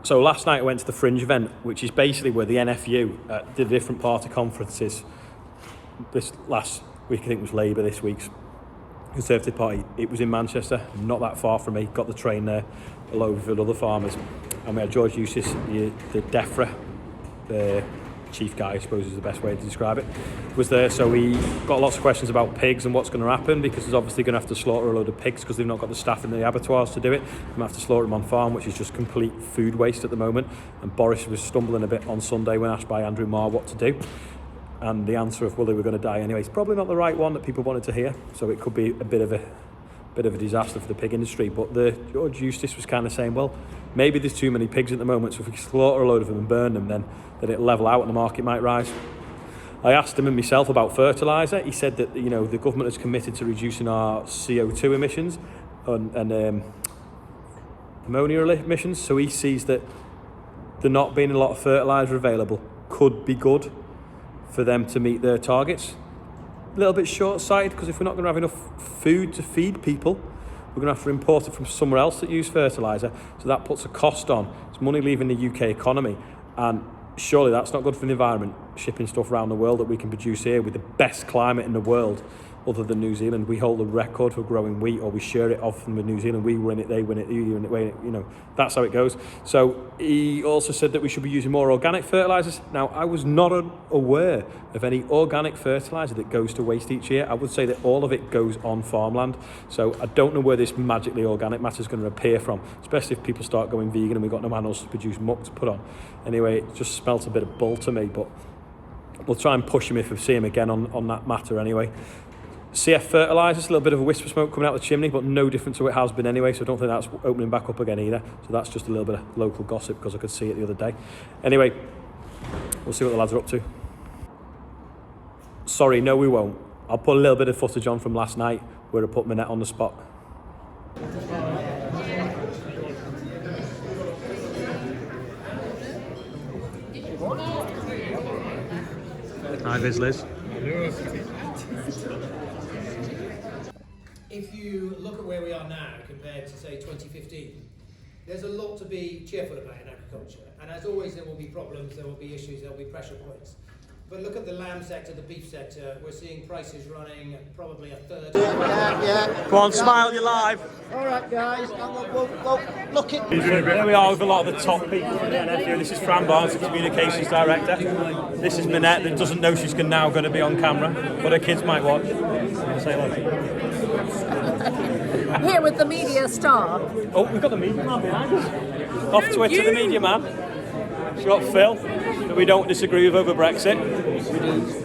So last night I went to the Fringe event, which is basically where the NFU did a different party conferences. This last week, I think it was Labour, this week's Conservative Party. It was in Manchester, not that far from me. Got the train there, along with other farmers. And we had George Eustace, the DEFRA, the chief guy, I suppose is the best way to describe it, was there. So we got lots of questions about pigs and what's going to happen, because there's obviously going to have to slaughter a load of pigs because they've not got the staff in the abattoirs to do it. They have to slaughter them on farm, which is just complete food waste at the moment. And Boris was stumbling a bit on Sunday when asked by Andrew Marr what to do. And the answer of, well, they were going to die anyway, it's probably not the right one that people wanted to hear. So it could be a bit of a disaster for the pig industry. But the George Eustace was kind of saying, well, maybe there's too many pigs at the moment, so if we slaughter a load of them and burn them, then it'll level out and the market might rise. I asked him and myself about fertiliser. He said that, you know, the government has committed to reducing our CO2 emissions and ammonia emissions, so he sees that there not being a lot of fertiliser available could be good for them to meet their targets. A little bit short-sighted, because if we're not going to have enough food to feed people, we're going to have to import it from somewhere else that use fertiliser, so that puts a cost on. It's money leaving the UK economy, and surely that's not good for the environment, shipping stuff around the world that we can produce here with the best climate in the world other than New Zealand. We hold the record for growing wheat, or we share it often with New Zealand. We win it, they win it, you win it, you know, that's how it goes. So he also said that we should be using more organic fertilisers. Now, I was not aware of any organic fertiliser that goes to waste each year. I would say that all of it goes on farmland. So I don't know where this magically organic matter is going to appear from, especially if people start going vegan and we've got no animals to produce muck to put on. Anyway, it just smelt a bit of bull to me, but we'll try and push him if we see him again on that matter anyway. CF fertilisers, a little bit of a wisp of smoke coming out the chimney, but no different to what it has been anyway, so I don't think that's opening back up again either. So that's just a little bit of local gossip, because I could see it the other day. Anyway, we'll see what the lads are up to. Sorry, no we won't. I'll put a little bit of footage on from last night where I put my net on the spot. Hi, Viz Liz. If you look at where we are now compared to, say, 2015, there's a lot to be cheerful about in agriculture. And as always, there will be problems, there will be issues, there will be pressure points. But look at the lamb sector, the beef sector. We're seeing prices running at probably a third. Yeah. Go on, smile, you're live. All right, guys. We'll look at. There we are with a lot of the top people in the NFU. This is Fran Barnes, the Communications Director. This is Minette, that doesn't know she's now going to be on camera, but her kids might watch. Say hello. Here with the media star. Oh, we've got the media man behind us. Off Twitter, the media man. We've got Phil, that we don't disagree with over Brexit.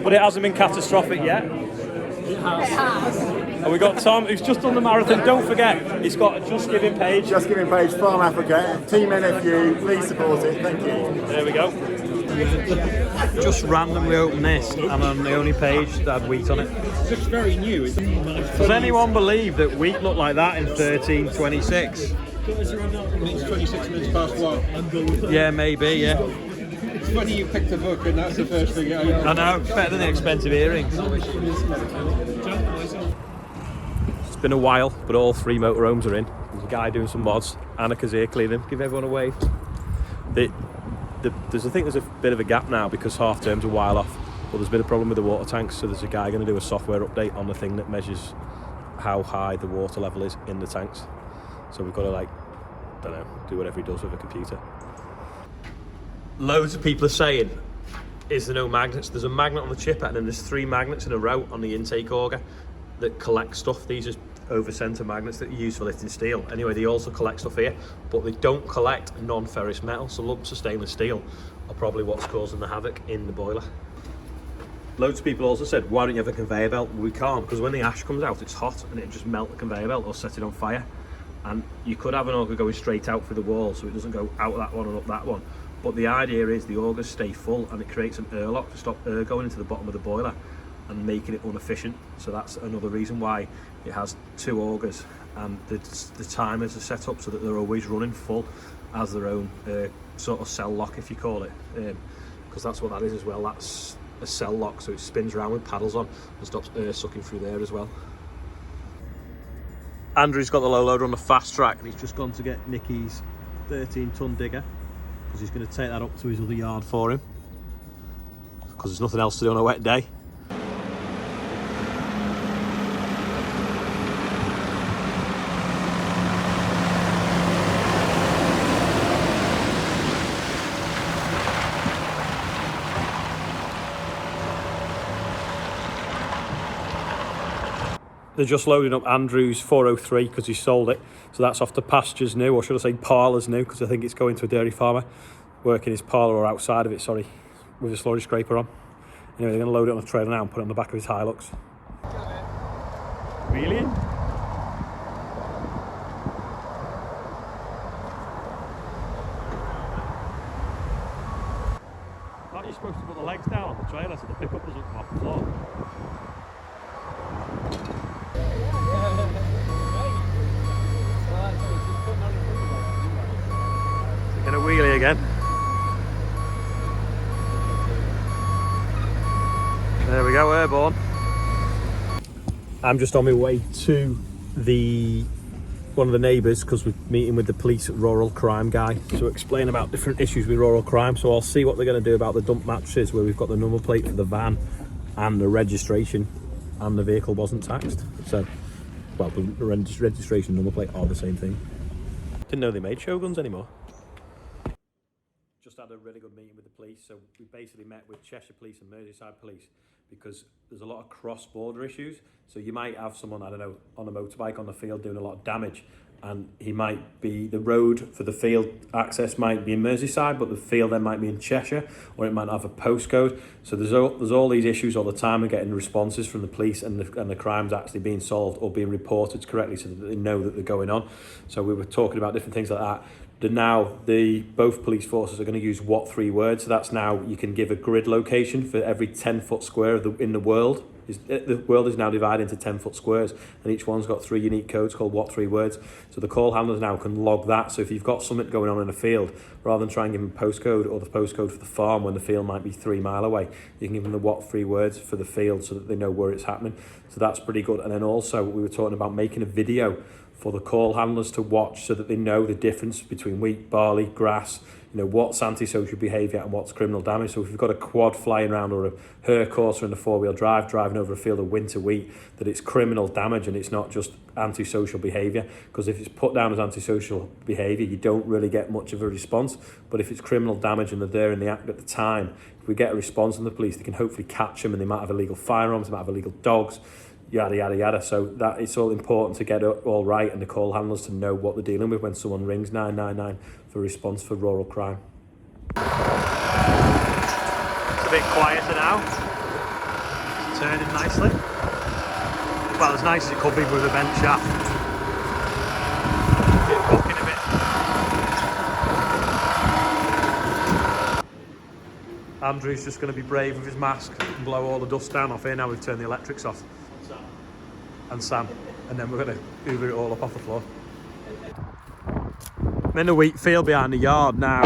But it hasn't been catastrophic yet. It has. And we've got Tom, who's just done the marathon. Don't forget, he's got a Just Giving page. Just Giving page, Farm Africa, Team NFU, please support it, thank you. There we go. Just randomly open this, and I'm the only page that had wheat on it. It looks very new. Does anyone believe that wheat looked like that in 1326? It's 26 minutes past one. Yeah, maybe, yeah. It's funny you picked the book and that's the first thing I I know, better than the expensive earrings. It's been a while, but all three motorhomes are in. There's a guy doing some mods. Annika's here cleaning. Give everyone a wave. I think there's a bit of a gap now because half term's a while off, but there's been a problem with the water tanks, so there's a guy going to do a software update on the thing that measures how high the water level is in the tanks. So we've got to, do whatever he does with a computer. Loads of people are saying, is there no magnets? There's a magnet on the chipper, and then there's 3 magnets in a row on the intake auger that collect stuff. These are over-centre magnets that you use for lifting steel. Anyway, they also collect stuff here, but they don't collect non-ferrous metal, so lumps of stainless steel are probably what's causing the havoc in the boiler. Loads of people also said, why don't you have a conveyor belt? Well, we can't, because when the ash comes out, it's hot, and it just melt the conveyor belt or set it on fire. And you could have an auger going straight out through the wall, so it doesn't go out that one and up that one. But the idea is the augers stay full, and it creates an airlock to stop air going into the bottom of the boiler and making it inefficient. So that's another reason why it has 2 augers, and the timers are set up so that they're always running full as their own sort of cell lock, if you call it, because that's what that is as well. That's a cell lock, so it spins around with paddles on and stops air sucking through there as well. Andrew's got the low loader on the fast track, and he's just gone to get Nicky's 13-ton digger. because he's going to take that up to his other yard for him, because there's nothing else to do on a wet day. They're just loading up Andrew's 403 because he sold it. So that's off to Pastures New, or should I say Parlours New, because I think it's going to a dairy farmer working his parlour, or outside of it, sorry, with a slurry scraper on. Anyway, they're going to load it on a trailer now and put it on the back of his Hilux. Really? Aren't you supposed to put the legs down on the trailer so the pickup doesn't come off the floor? Get a wheelie again. There we go, airborne. I'm just on my way to one of the neighbours, because we're meeting with the police at rural crime guy to explain about different issues with rural crime. So I'll see what they're going to do about the dump mattresses, where we've got the number plate for the van and the registration, and the vehicle wasn't taxed. So, well, the registration and number plate are the same thing. Didn't know they made Shoguns anymore. Just had a really good meeting with the police. So we basically met with Cheshire Police and Merseyside Police, because there's a lot of cross-border issues. So you might have someone, I don't know, on a motorbike on the field doing a lot of damage, and he might be, the road for the field access might be in Merseyside, but the field then might be in Cheshire, or it might not have a postcode. So there's all these issues all the time of getting responses from the police, and the crimes actually being solved or being reported correctly, so that they know that they're going on. So we were talking about different things like that. Both police forces are going to use what 3 words. So that's now, you can give a grid location for every 10-foot square in the world. The world is now divided into 10-foot squares, and each one's got 3 unique codes called what 3 words. So the call handlers now can log that. So if you've got something going on in a field, rather than try and give them a postcode or the postcode for the farm when the field might be 3 miles away, you can give them the what 3 words for the field so that they know where it's happening. So that's pretty good. And then also we were talking about making a video for the call handlers to watch, so that they know the difference between wheat, barley, grass, what's antisocial behaviour and what's criminal damage. So if you've got a quad flying around, or a hare courser in a 4-wheel drive driving over a field of winter wheat, that it's criminal damage and it's not just antisocial behaviour. Because if it's put down as antisocial behaviour, you don't really get much of a response. But if it's criminal damage and they're there in the act at the time, if we get a response from the police, they can hopefully catch them, and they might have illegal firearms, they might have illegal dogs, yada yada yada. So that it's all important to get it all right, and the call handlers to know what they're dealing with when someone rings 999 for a response for rural crime. It's a bit quieter now. It's turning nicely. Well, as nice as it could be with a vent shaft. It's rocking a bit. Andrew's just going to be brave with his mask and blow all the dust down off here now we've turned the electrics off. And Sam, and then we're going to hoover it all up off the floor. I'm in a wheat field behind the yard now.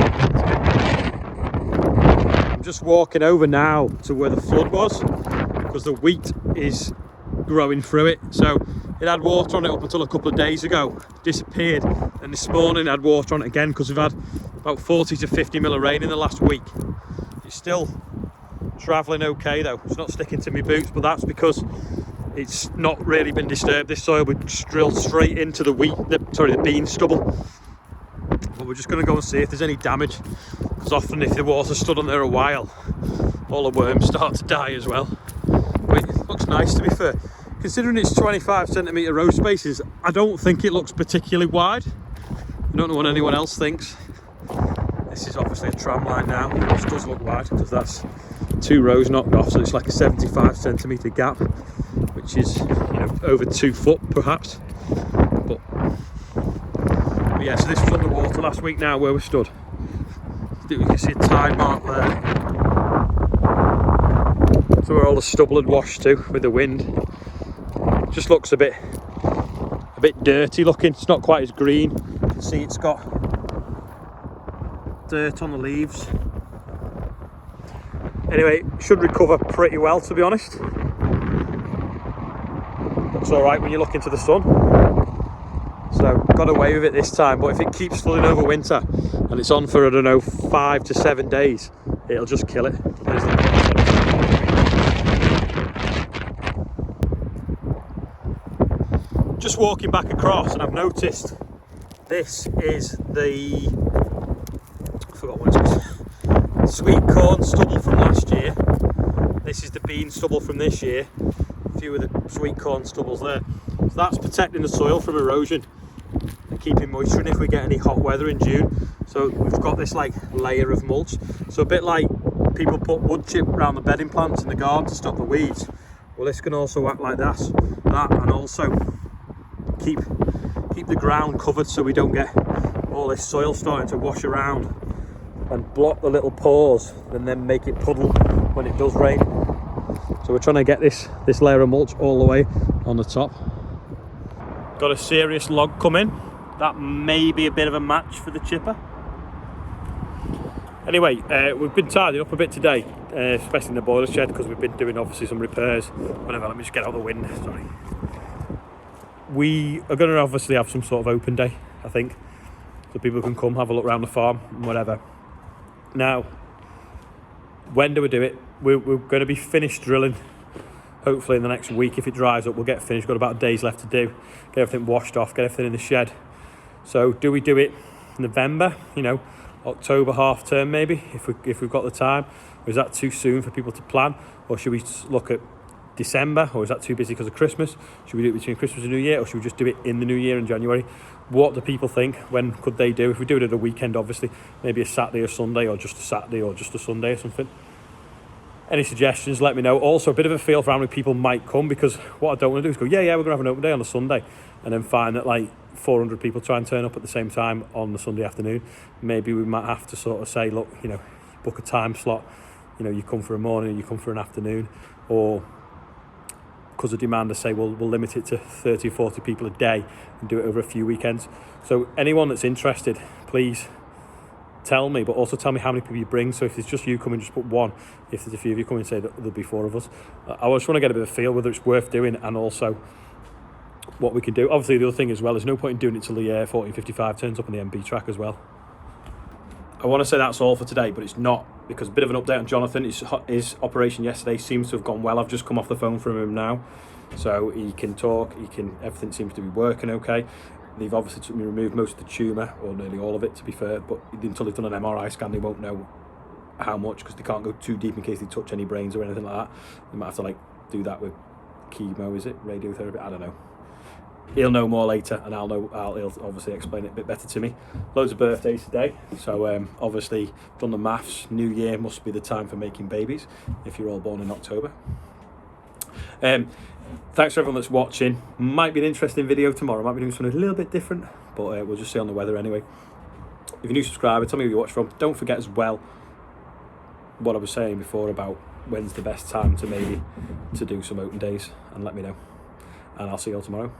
I'm just walking over now to where the flood was, because the wheat is growing through it. So it had water on it up until a couple of days ago, disappeared, and this morning it had water on it again, because we've had about 40 to 50 mil of rain in the last week. It's still travelling okay though, it's not sticking to my boots, but that's because it's not really been disturbed. This soil would drill straight into the the bean stubble. But we're just going to go and see if there's any damage, because often if the water stood on there a while, all the worms start to die as well. But it looks nice, to be fair. Considering it's 25 centimetre row spaces, I don't think it looks particularly wide. I don't know what anyone else thinks. This is obviously a tram line now, which does look wide, because that's 2 rows knocked off, so it's like a 75 centimetre gap, which is, over 2 foot perhaps. But yeah, so this was underwater last week now where we stood. You can see a tide mark there. So where all the stubble had washed to with the wind. It just looks a bit dirty looking. It's not quite as green. You can see it's got dirt on the leaves. Anyway, it should recover pretty well, to be honest. Looks alright when you look into the sun. So got away with it this time, but if it keeps flooding over winter, and it's on for, I don't know, 5 to 7 days, it'll just kill it. There's just walking back across, and I've noticed this is the, I forgot what it's called, sweet corn stubble from last year. This is the bean stubble from this year. A few of the sweet corn stubbles there. So that's protecting the soil from erosion and keeping moisture in if we get any hot weather in June. So we've got this like layer of mulch. So a bit like people put wood chip around the bedding plants in the garden to stop the weeds. Well, this can also act like that, and also keep the ground covered so we don't get all this soil starting to wash around and block the little pores and then make it puddle when it does rain. So we're trying to get this layer of mulch all the way on the top. Got a serious log coming. That may be a bit of a match for the chipper. Anyway, we've been tidying up a bit today, especially in the boiler shed, because we've been doing obviously some repairs. Whatever, let me just get out of the wind, sorry. We are going to obviously have some sort of open day, I think, so people can come have a look around the farm and whatever. Now, when do we do it? We're going to be finished drilling hopefully in the next week. If it dries up, we'll get finished. Got about a day's left to do, get everything washed off, get everything in the shed. So do we do it November, you know, October half term maybe, if we've got the time? Or is that too soon for people to plan? Or should we look at December, or is that too busy because of Christmas? Should we do it between Christmas and New Year, or should we just do it in the New Year in January? What do people think? When could they do? If we do it at a weekend, obviously, maybe a Saturday or Sunday, or just a Saturday or just a Sunday or something. Any suggestions, let me know. Also, a bit of a feel for how many people might come, because what I don't want to do is go, yeah, we're going to have an open day on a Sunday, and then find that like 400 people try and turn up at the same time on the Sunday afternoon. Maybe we might have to sort of say, look, you know, book a time slot. You know, you come for a morning and you come for an afternoon, or because of demand, I say we'll limit it to 30 or 40 people a day and do it over a few weekends. So anyone that's interested, please tell me, but also tell me how many people you bring. So if it's just you coming, just put one. If there's a few of you coming, say that there'll be 4 of us. I just want to get a bit of a feel whether it's worth doing, and also what we can do. Obviously, the other thing as well, there's no point in doing it till the 1455 turns up on the MB track as well. I want to say that's all for today, but it's not, because a bit of an update on Jonathan. His operation yesterday seems to have gone well. I've just come off the phone from him now, so he can talk, everything seems to be working okay. They've obviously removed most of the tumour, or nearly all of it to be fair, but until they've done an MRI scan they won't know how much, because they can't go too deep in case they touch any brains or anything like that. They might have to like do that with chemo, is it? Radiotherapy? I don't know. He'll know more later, and he'll obviously explain it a bit better to me. Loads of birthdays today, so obviously done the maths. New Year must be the time for making babies if you're all born in October. Thanks for everyone that's watching. Might be an interesting video tomorrow. Might be doing something a little bit different, but we'll just see on the weather anyway. If you're a new subscriber, tell me where you watch from. Don't forget as well what I was saying before about when's the best time to maybe to do some open days, and let me know. And I'll see you all tomorrow.